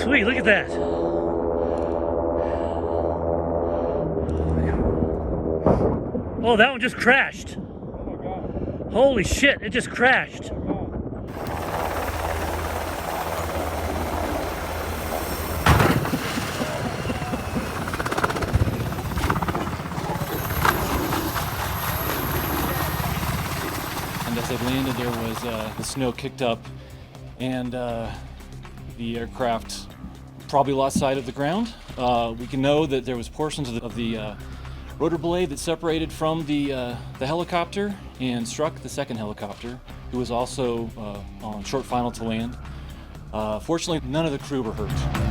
Sweet, look at that. Oh, that one just crashed. Oh my God. Holy shit, it just crashed. And as they landed, there was the snow kicked up, and the aircraft probably lost sight of the ground. We can know that there was portions of the rotor blade that separated from the helicopter and struck the second helicopter, who was also on short final to land. Fortunately, none of the crew were hurt.